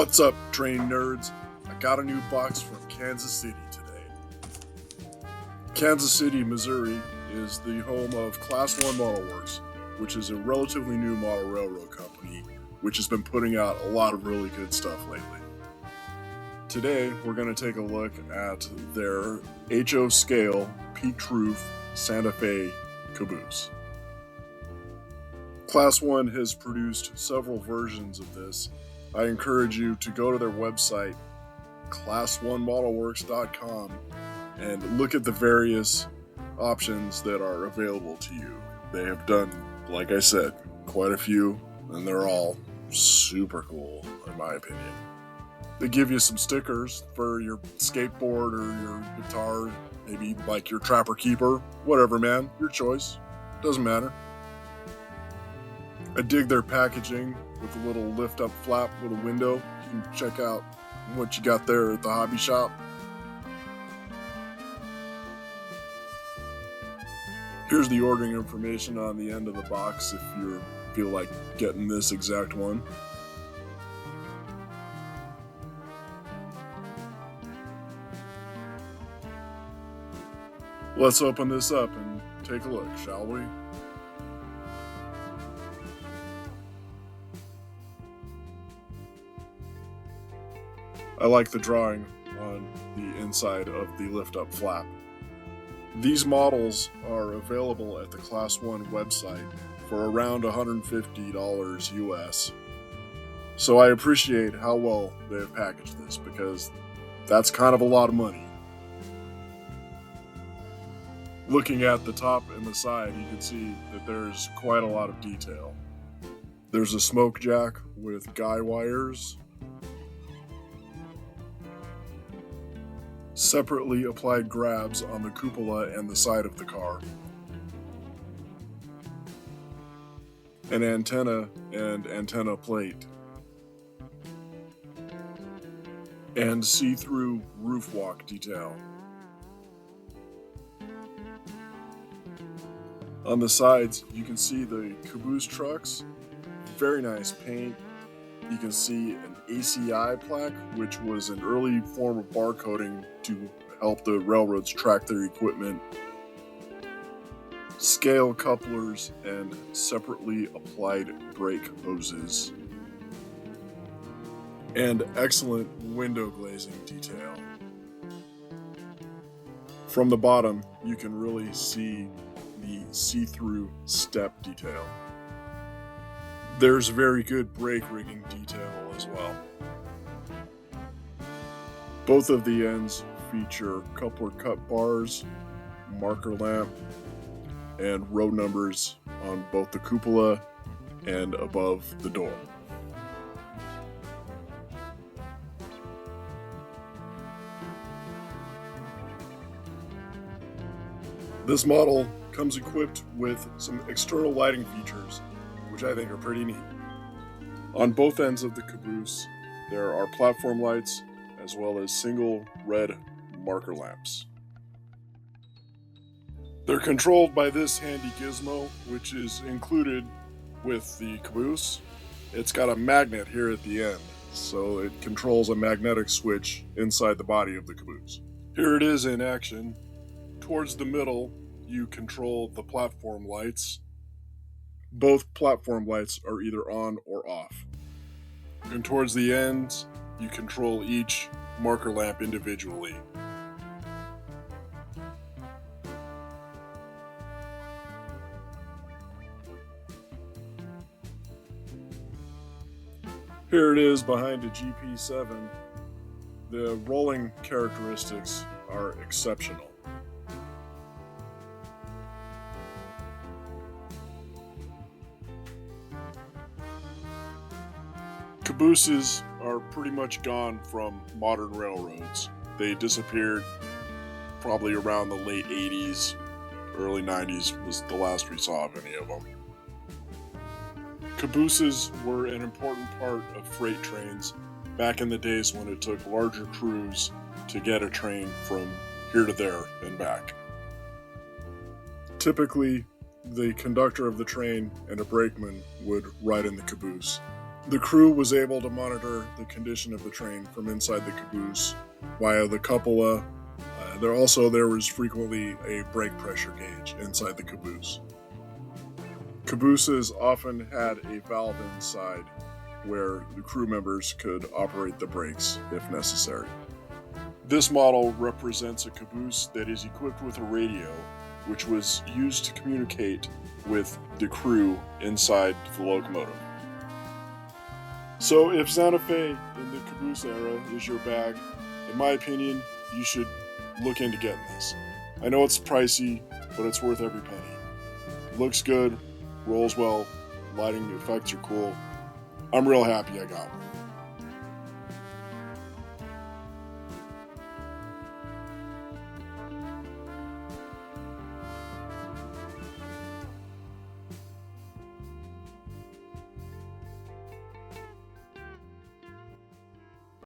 What's up, train nerds? I got a new box from Kansas City today. Kansas City, Missouri is the home of Class 1 Model Works, which is a relatively new model railroad company which has been putting out a lot of really good stuff lately. Today, we're going to take a look at their HO scale peaked roof Santa Fe Caboose. Class 1 has produced several versions of this. I encourage you to go to their website, class1modelworks.com, and look at the various options that are available to you. They have done, like I said, quite a few, and they're all super cool, in my opinion. They give you some stickers for your skateboard or your guitar, maybe like your Trapper Keeper, whatever, man, your choice, doesn't matter. I dig their packaging with a little lift-up flap with a window. You can check out what you got there at the hobby shop. Here's the ordering information on the end of the box if you feel like getting this exact one. Let's open this up and take a look, shall we? I like the drawing on the inside of the lift-up flap. These models are available at the Class 1 website for around $150 US. So I appreciate how well they've packaged this because that's kind of a lot of money. Looking at the top and the side, you can see that there's quite a lot of detail. There's a smoke jack with guy wires, separately applied grabs on the cupola and the side of the car, an antenna and antenna plate, and see-through roof walk detail. On the sides, you can see the Caboose trucks, very nice paint. You can see an ACI plaque, which was an early form of barcoding to help the railroads track their equipment. Scale couplers and separately applied brake hoses. And excellent window glazing detail. From the bottom, you can really see the see-through step detail. There's very good brake rigging detail as well. Both of the ends feature coupler cut bars, marker lamp, and road numbers on both the cupola and above the door. This model comes equipped with some external lighting features, which I think are pretty neat. On both ends of the Caboose, there are platform lights as well as single red marker lamps. They're controlled by this handy gizmo, which is included with the Caboose. It's got a magnet here at the end, so it controls a magnetic switch inside the body of the Caboose. Here it is in action. Towards the middle, you control the platform lights. Both platform lights are either on or off. And towards the ends, you control each marker lamp individually. Here it is behind a GP7. The rolling characteristics are exceptional. Cabooses are pretty much gone from modern railroads. They disappeared probably around the late 80s, early 90s was the last we saw of any of them. Cabooses were an important part of freight trains back in the days when it took larger crews to get a train from here to there and back. Typically, the conductor of the train and a brakeman would ride in the Caboose. The crew was able to monitor the condition of the train from inside the caboose via the cupola. There was frequently a brake pressure gauge inside the caboose. Cabooses often had a valve inside where the crew members could operate the brakes if necessary. This model represents a caboose that is equipped with a radio, which was used to communicate with the crew inside the locomotive. So if Santa Fe in the caboose era is your bag, in my opinion, you should look into getting this. I know it's pricey, but it's worth every penny. It looks good, rolls well, lighting effects are cool. I'm real happy I got one.